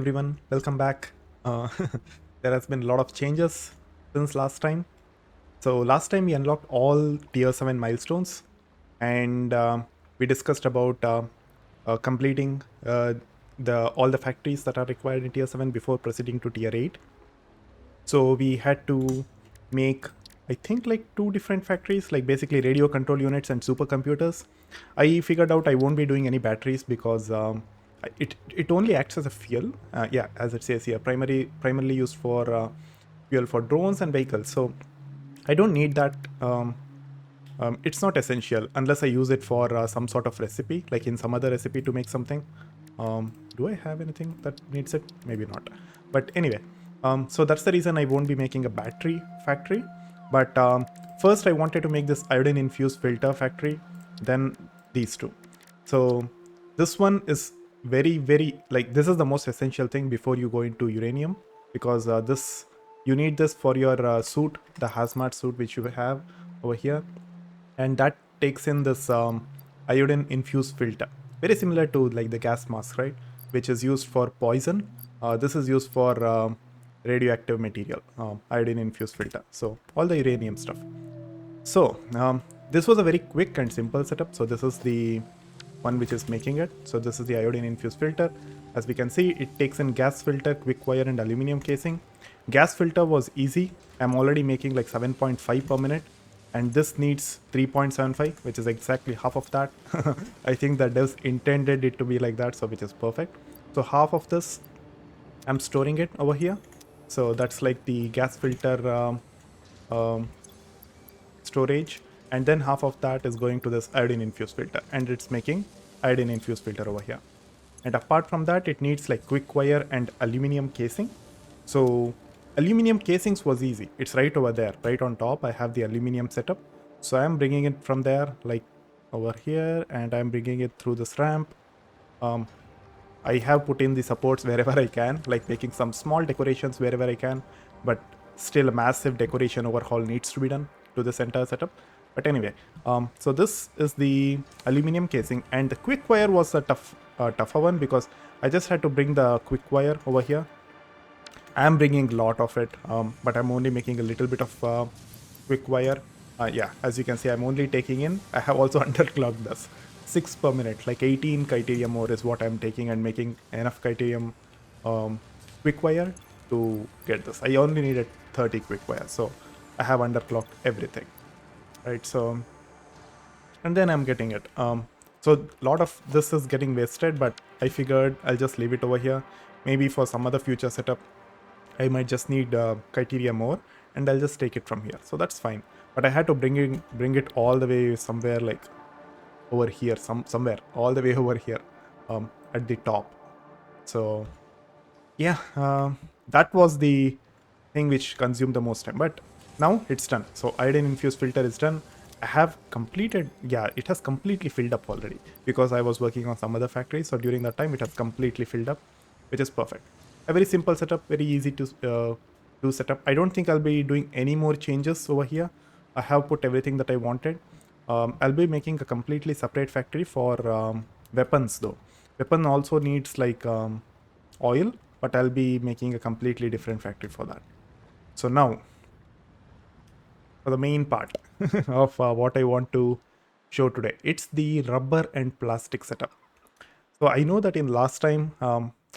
everyone, welcome back. Uh, there has been a lot of changes since last time. So last time we unlocked all tier 7 milestones and we discussed about completing the all the factories that are required in tier 7 before proceeding to tier 8. So we had to make, I think, like two different factories, like basically radio control units and supercomputers. I figured out I won't be doing any batteries because it only acts as a fuel. Yeah, as it says here, primarily used for fuel for drones and vehicles. So I don't need that. It's not essential unless I use it for some sort of recipe, like in some other recipe to make something. Do I have anything that needs it? Maybe not. But anyway, so that's the reason I won't be making a battery factory. But first, I wanted to make this iodine infused filter factory, then these two. So this one is very like this is the most essential thing before you go into uranium because this you need this for your suit, the hazmat suit which you have over here, and that takes in this iodine infused filter, very similar to like the gas mask, right, which is used for poison. This is used for radioactive material, iodine infused filter, so all the uranium stuff. So this was a very quick and simple setup. So this is the one which is making it. So this is the iodine infused filter. As we can see, it takes in gas filter, quick wire, and aluminum casing. Gas filter was easy. I'm already making like 7.5 per minute, and this needs 3.75, which is exactly half of that. I think that devs intended it to be like that, so which is perfect. So half of this, I'm storing it over here. So that's like the gas filter um, storage, and then half of that is going to this iodine infused filter, and it's making iodine infused filter over here. And apart from that, it needs like quick wire and aluminum casing. So aluminum casings was easy. It's right over there, right on top. I have the aluminum setup. So I'm bringing it from there, like over here, and I'm bringing it through this ramp. I have put in the supports wherever I can, like making some small decorations wherever I can, but still a massive decoration overhaul needs to be done to this entire setup. But anyway, so this is the aluminum casing, and the quick wire was a tougher one because I just had to bring the quick wire over here. I'm bringing a lot of it, but I'm only making a little bit of quick wire. Yeah, as you can see, I'm only taking in. I have also underclocked this 6 per minute, like 18 criteria more is what I'm taking and making enough criteria quick wire to get this. I only needed 30 quick wire, so I have underclocked everything, right? So, and then I'm getting it. So a lot of this is getting wasted, but I figured I'll just leave it over here. Maybe for some other future setup, I might just need criteria more, and I'll just take it from here. So that's fine. But I had to bring it all the way somewhere like over here, somewhere all the way over here, at the top. So yeah, that was the thing which consumed the most time. But now it's done. So iodine infused filter is done. I have completed. Yeah, it has completely filled up already because I was working on some other factory. So during that time, it has completely filled up, which is perfect. A very simple setup, very easy to do setup. I don't think I'll be doing any more changes over here. I have put everything that I wanted. I'll be making a completely separate factory for weapons though. Weapon also needs like oil, but I'll be making a completely different factory for that. So now for the main part of what I want to show today, it's the rubber and plastic setup. So I know that in last time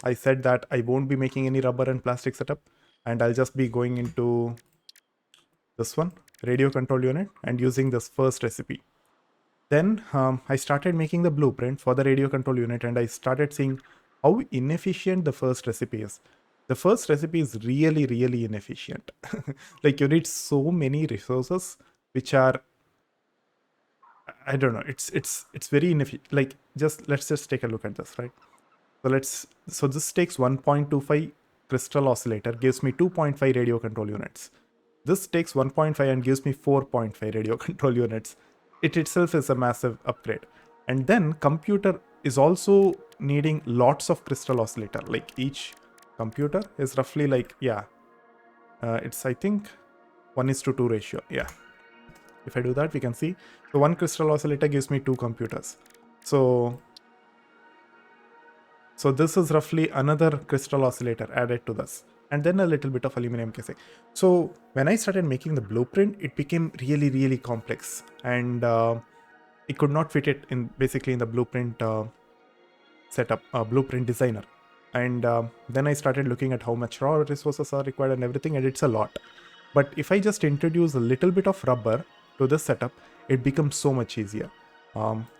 I said that I won't be making any rubber and plastic setup, and I'll just be going into this one, radio control unit, and using this first recipe. Then I started making the blueprint for the radio control unit, and I started seeing how inefficient the first recipe is. The first recipe is really inefficient. Like you need so many resources which are, I don't know, it's very inefficient. Like just let's just take a look at this, right? So this takes 1.25 crystal oscillator, gives me 2.5 radio control units. This takes 1.5 and gives me 4.5 radio control units. It itself is a massive upgrade. And then computer is also needing lots of crystal oscillator. Like each computer is roughly like, yeah, it's I think 1:2 ratio. Yeah. If I do that, we can see. So 1 crystal oscillator gives me 2 computers. So So this is roughly another crystal oscillator added to this, and then a little bit of aluminum casing. So when I started making the blueprint, it became really, really complex, and it could not fit it in basically in the blueprint setup, blueprint designer. And then I started looking at how much raw resources are required and everything, and it's a lot. But if I just introduce a little bit of rubber to this setup, it becomes so much easier.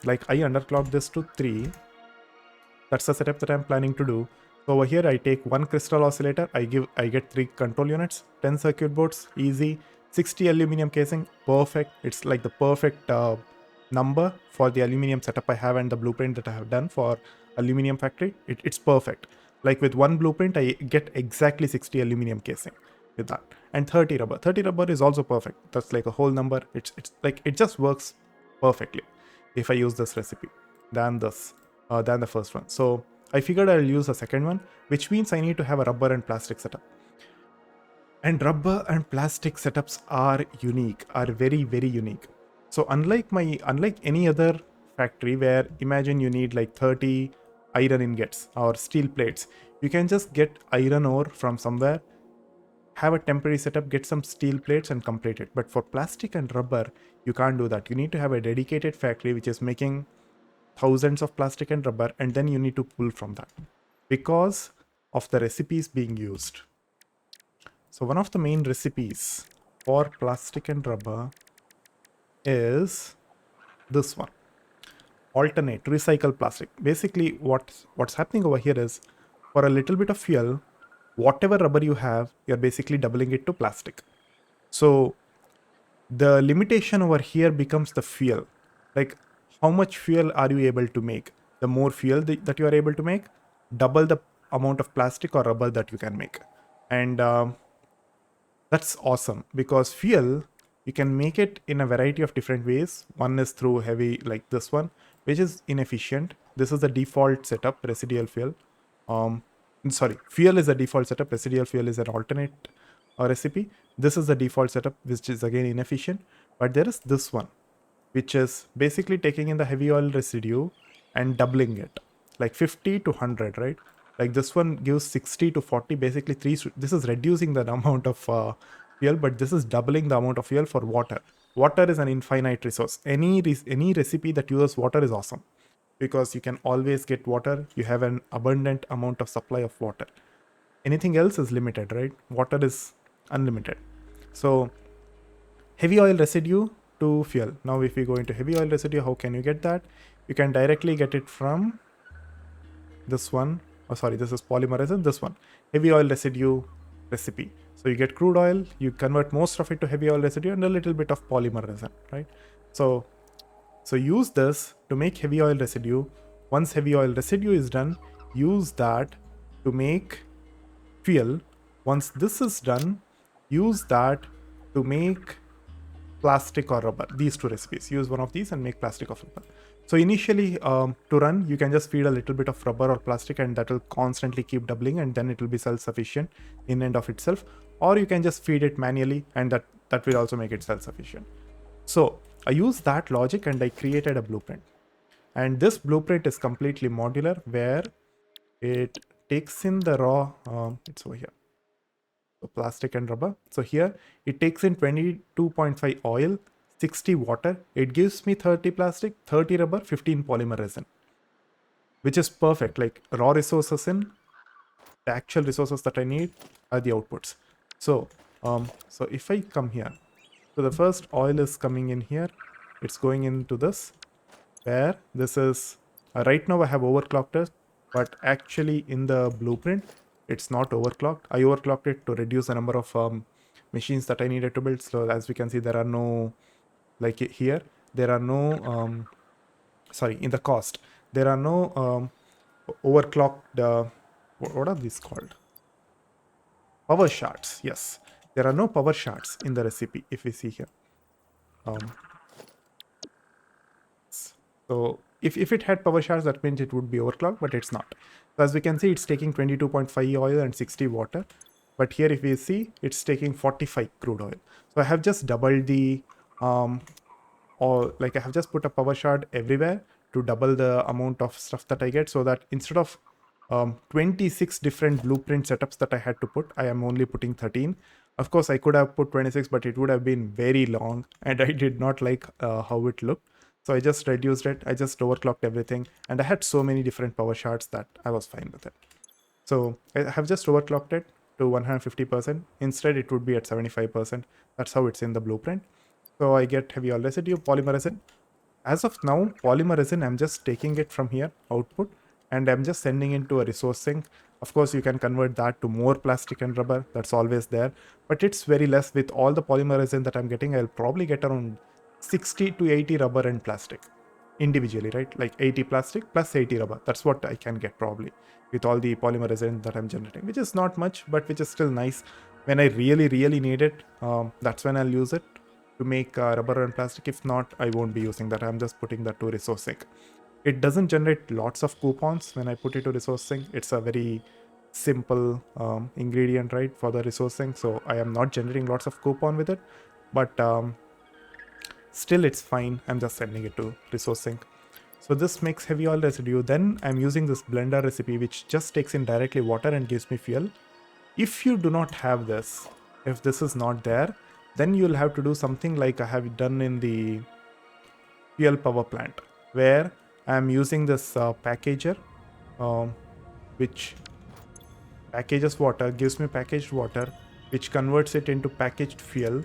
Like I underclock this to 3. That's the setup that I'm planning to do. So over here, I take one crystal oscillator. I get 3 control units, 10 circuit boards, easy, 60 aluminum casing, perfect. It's like the perfect number for the aluminum setup I have and the blueprint that I have done for aluminum factory. It's perfect. Like with one blueprint, I get exactly 60 aluminum casing with that, and 30 rubber. 30 rubber is also perfect. That's like a whole number. It's like it just works perfectly if I use this recipe than than the first one. So I figured I'll use the second one, which means I need to have a rubber and plastic setup. And rubber and plastic setups are unique, are very, very unique. So unlike any other factory where imagine you need like 30 iron ingots or steel plates, you can just get iron ore from somewhere, have a temporary setup, get some steel plates and complete it. But for plastic and rubber, you can't do that. You need to have a dedicated factory which is making thousands of plastic and rubber, and then you need to pull from that because of the recipes being used. So one of the main recipes for plastic and rubber is this one: alternate recycle plastic. Basically what's happening over here is, for a little bit of fuel, whatever rubber you have, you're basically doubling it to plastic. So the limitation over here becomes the fuel. Like, how much fuel are you able to make? The more fuel that you are able to make, double the amount of plastic or rubber that you can make. And that's awesome, because fuel, you can make it in a variety of different ways. One is through heavy, like this one, which is inefficient. This is the default setup, residual fuel. Sorry, fuel is the default setup, residual fuel is an alternate recipe. This is the default setup, which is again inefficient. But there is this one, which is basically taking in the heavy oil residue and doubling it, like 50 to 100, right? Like this one gives 60 to 40, basically this is reducing the amount of fuel, but this is doubling the amount of fuel for water. Water is an infinite resource. Any recipe that uses water is awesome, because you can always get water. You have an abundant amount of supply of water. Anything else is limited, right? Water is unlimited. So heavy oil residue to fuel. Now if we go into heavy oil residue, how can you get that? You can directly get it from this one. Oh, sorry, this is polymer resin. This one, heavy oil residue recipe. So you get crude oil, you convert most of it to heavy oil residue and a little bit of polymer resin, right? So use this to make heavy oil residue. Once heavy oil residue is done, use that to make fuel. Once this is done, use that to make plastic or rubber. These two recipes, use one of these and make plastic or rubber. So initially, to run, you can just feed a little bit of rubber or plastic, and that will constantly keep doubling, and then it will be self-sufficient in and of itself. Or you can just feed it manually, and that will also make it self-sufficient. So I use that logic and I created a blueprint. And this blueprint is completely modular, where it takes in the raw, it's over here. So plastic and rubber. So here it takes in 22.5 oil, 60 water. It gives me 30 plastic, 30 rubber, 15 polymer resin, which is perfect. Like raw resources in, the actual resources that I need are the outputs. So so if I come here, so the first oil is coming in here. It's going into this, where this is right now I have overclocked it, but actually in the blueprint it's not overclocked. I overclocked it to reduce the number of machines that I needed to build. So as we can see, there are no, like here, there are no sorry, in the cost there are no overclocked what are these called, power shards. Yes, there are no power shards in the recipe. If we see here, so if it had power shards, that means it would be overclocked, but it's not. So as we can see, it's taking 22.5 oil and 60 water. But here, if we see, it's taking 45 crude oil. So I have just doubled the, or like I have just put a power shard everywhere to double the amount of stuff that I get, so that instead of 26 different blueprint setups that I had to put. I am only putting 13. Of course, I could have put 26, but it would have been very long, and I did not like how it looked. So I just reduced it. I just overclocked everything, and I had so many different power shards that I was fine with it. So I have just overclocked it to 150%. Instead, it would be at 75%. That's how it's in the blueprint. So I get heavy oil residue, polymer resin. As of now, polymer resin, I'm just taking it from here, output, and I'm just sending into a resource sink. Of course, you can convert that to more plastic and rubber. That's always there. But it's very less. With all the polymer resin that I'm getting, I'll probably get around 60 to 80 rubber and plastic individually, right? Like 80 plastic plus 80 rubber. That's what I can get probably with all the polymer resin that I'm generating, which is not much, but which is still nice. When I really, really need it, that's when I'll use it to make rubber and plastic. If not, I won't be using that. I'm just putting that to resource sink. It doesn't generate lots of coupons when I put it to resource sink. It's a very simple ingredient, right, for the resource sink. So I am not generating lots of coupon with it, but still it's fine. I'm just sending it to resource sink. So this makes heavy oil residue. Then I'm using this blender recipe, which just takes in directly water and gives me fuel. If you do not have this, if this is not there, then you'll have to do something like I have done in the fuel power plant, where I'm using this packager, which packages water, gives me packaged water, which converts it into packaged fuel,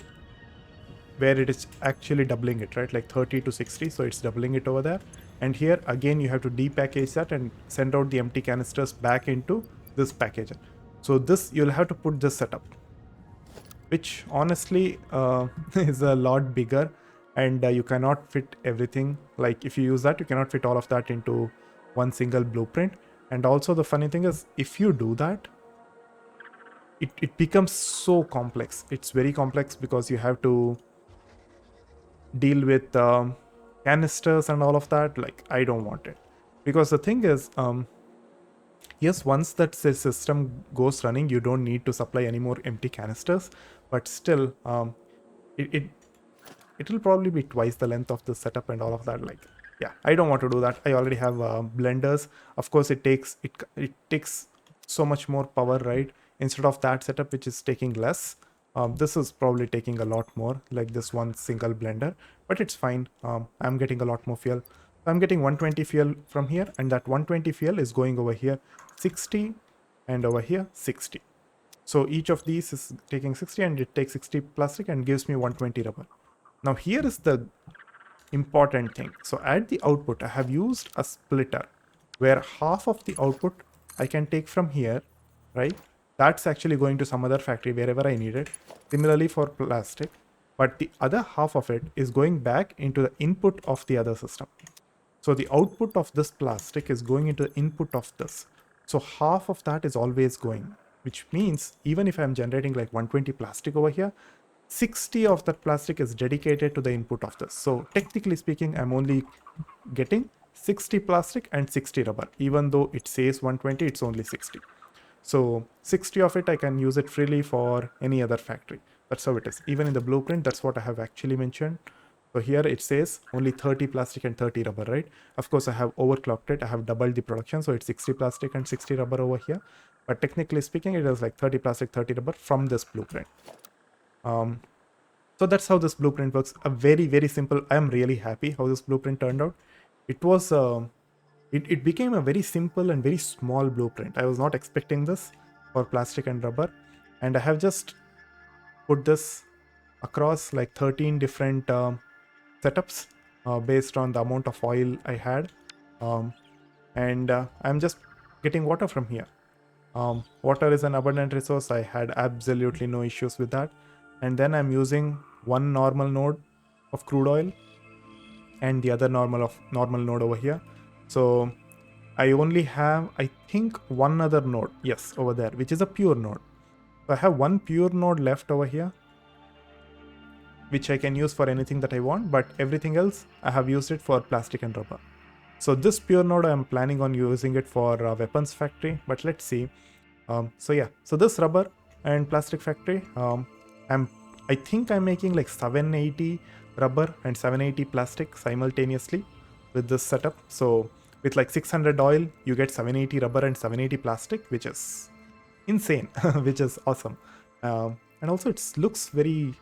where it is actually doubling it, right? Like 30 to 60. So it's doubling it over there. And here again, you have to depackage that and send out the empty canisters back into this packager. So this, you'll have to put this setup, which honestly is a lot bigger, and you cannot fit everything. Like if you use that, you cannot fit all of that into one single blueprint. And also the funny thing is, if you do that, it becomes so complex. It's very complex because you have to deal with canisters and all of that. Like I don't want it, because the thing is, yes, once that system goes running, you don't need to supply any more empty canisters, but still, it will probably be twice the length of the setup and all of that. Like, yeah, I don't want to do that. I already have blenders. Of course, it takes so much more power, right? Instead of that setup, which is taking less, this is probably taking a lot more, like this one single blender, but it's fine. I'm getting a lot more fuel. I'm getting 120 fuel from here, and that 120 fuel is going over here 60 and over here 60. So each of these is taking 60, and it takes 60 plastic and gives me 120 rubber. Now here is the important thing. So at the output, I have used a splitter where half of the output I can take from here, right? That's actually going to some other factory wherever I need it. Similarly for plastic, but the other half of it is going back into the input of the other system. So the output of this plastic is going into the input of this. So half of that is always going, which means even if I'm generating like 120 plastic over here, 60 of that plastic is dedicated to the input of this. So technically speaking, I'm only getting 60 plastic and 60 rubber. Even though it says 120, it's only 60. So 60 of it, I can use it freely for any other factory. That's how it is. Even in the blueprint, that's what I have actually mentioned. So here it says only 30 plastic and 30 rubber, right? Of course, I have overclocked it. I have doubled the production. So it's 60 plastic and 60 rubber over here. But technically speaking, it is like 30 plastic, 30 rubber from this blueprint. So that's how this blueprint works. A very, very simple. I am really happy how this blueprint turned out. It was, it became a very simple and very small blueprint. I was not expecting this for plastic and rubber. And I have just put this across like 13 different setups based on the amount of oil I had. And I'm just getting water from here. Water is an abundant resource. I had absolutely no issues with that. And then I'm using one normal node of crude oil and the other normal node over here. So I only have, I think, one other node, yes, over there, which is a pure node. So I have one pure node left over here, which I can use for anything that I want, but everything else I have used it for plastic and rubber. So this pure node, I'm planning on using it for weapons factory, but let's see. So yeah, so this rubber and plastic factory, I think I'm making like 780 rubber and 780 plastic simultaneously with this setup. So With like 600 oil, you get 780 rubber and 780 plastic, which is insane, which is awesome. And also, it looks very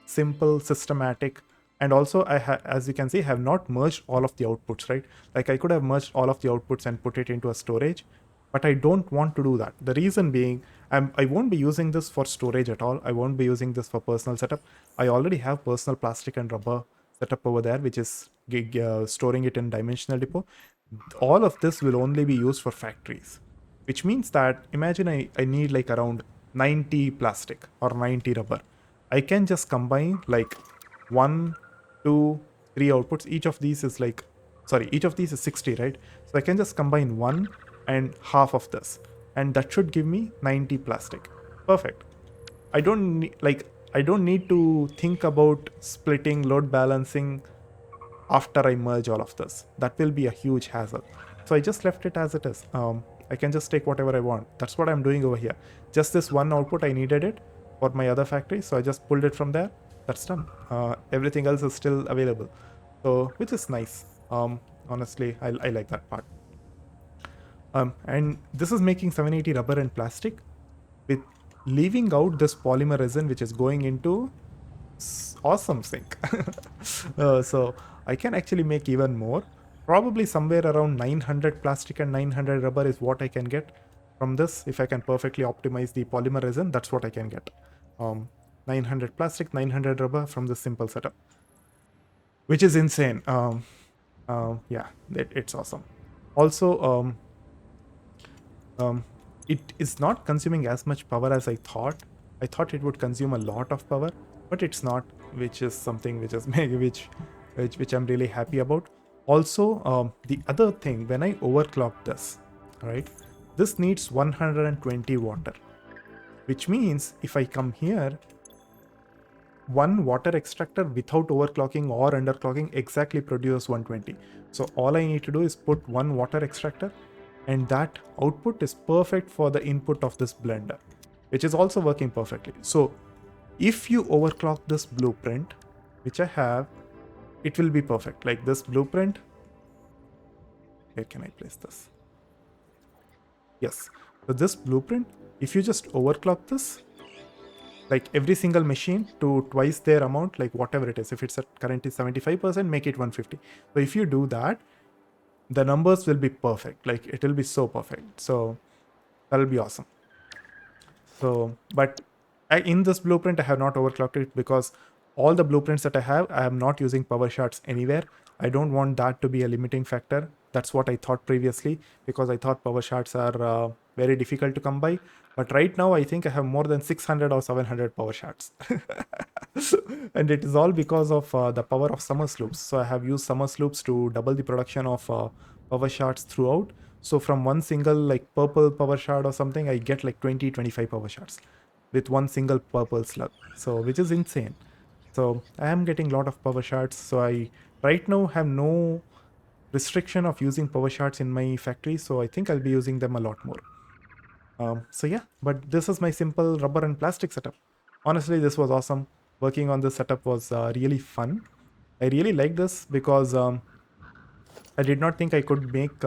simple, systematic. And also, as you can see, have not merged all of the outputs, right? Like I could have merged all of the outputs and put it into a storage, but I don't want to do that. The reason being, I won't be using this for storage at all. I won't be using this for personal setup. I already have personal plastic and rubber setup over there, which is storing it in dimensional depot. All of this will only be used for factories, which means that imagine I need like around 90 plastic or 90 rubber. I can just combine like 1, 2, 3 outputs. Each of these is like, sorry, each of these is 60, right? So I can just combine one and half of this, and that should give me 90 plastic. Perfect. I don't need to think about splitting, load balancing after I merge all of this. That will be a huge hassle. So I just left it as it is. I can just take whatever I want. That's what I'm doing over here. Just this one output, I needed it for my other factory, so I just pulled it from there. That's done. Everything else is still available, so which is nice. Honestly, I like that part. And this is making 780 rubber and plastic with leaving out this polymer resin, which is going into awesome sink. So I can actually make even more. Probably somewhere around 900 plastic and 900 rubber is what I can get from this. If I can perfectly optimize the polymer resin, that's what I can get. 900 plastic, 900 rubber from this simple setup, which is insane. Yeah, it's awesome. Also, it is not consuming as much power as I thought. I thought it would consume a lot of power, but it's not, which is something which is which I'm really happy about. Also, the other thing, when I overclock this, right, this needs 120 water, which means if I come here, one water extractor without overclocking or underclocking exactly produces 120. So all I need to do is put one water extractor, and that output is perfect for the input of this blender, which is also working perfectly. So if you overclock this blueprint, which I have, it will be perfect. Like this blueprint, where can I place this? Yes, so this blueprint, if you just overclock this, like every single machine to twice their amount, like whatever it is, if it's at currently 75%, make it 150. So if you do that, the numbers will be perfect. Like it will be so perfect. So that'll be awesome. So, but in this blueprint, I have not overclocked it because all the blueprints that I am not using power shards anywhere. I don't want that to be a limiting factor. That's what I thought previously, because I thought power shards are very difficult to come by. But right now, I think I have more than 600 or 700 power shards. And it is all because of the power of summer sloops. So I have used summer sloops to double the production of power shards throughout. So from one single like purple power shard or something, I get like 20-25 power shards with one single purple slug. So which is insane. So I am getting a lot of power shards. So I right now have no restriction of using power shards in my factory. So I think I'll be using them a lot more. So yeah, but this is my simple rubber and plastic setup. Honestly, this was awesome. Working on this setup was really fun. I really like this because I did not think I could make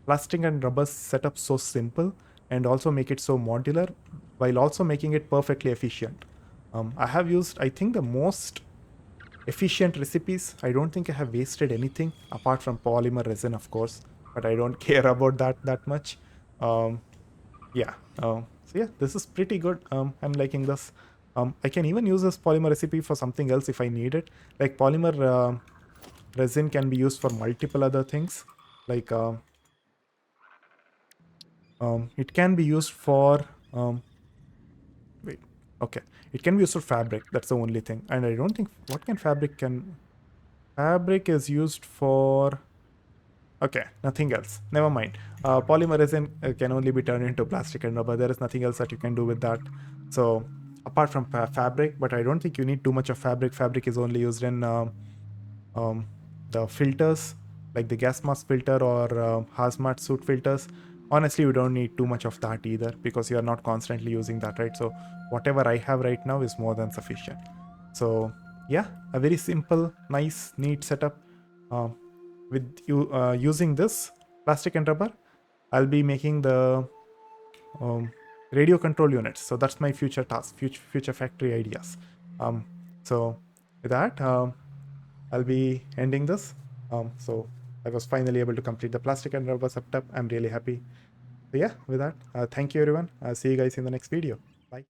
plastic and rubber setup so simple and also make it so modular while also making it perfectly efficient. I have used, I think, the most efficient recipes. I don't think I have wasted anything apart from polymer resin, of course, but I don't care about that much. Yeah. So yeah, this is pretty good. I'm liking this. I can even use this polymer recipe for something else if I need it. Like polymer resin can be used for multiple other things. Like it can be used for wait. Okay, it can be used for fabric. That's the only thing. And I don't think what can fabric can. Fabric is used for. Okay, nothing else. Never mind. Polymer resin can only be turned into plastic and rubber. There is nothing else that you can do with that. So apart from fabric, but I don't think you need too much of fabric. Fabric is only used in um, the filters, like the gas mask filter or hazmat suit filters. Honestly, you don't need too much of that either because you are not constantly using that, right? So whatever I have right now is more than sufficient. So yeah, a very simple, nice, neat setup. With you using this, plastic and rubber, I'll be making the radio control units. So that's my future task, future factory ideas. So with that, I'll be ending this. So I was finally able to complete the plastic and rubber setup. I'm really happy. So yeah, with that, thank you everyone. I'll see you guys in the next video.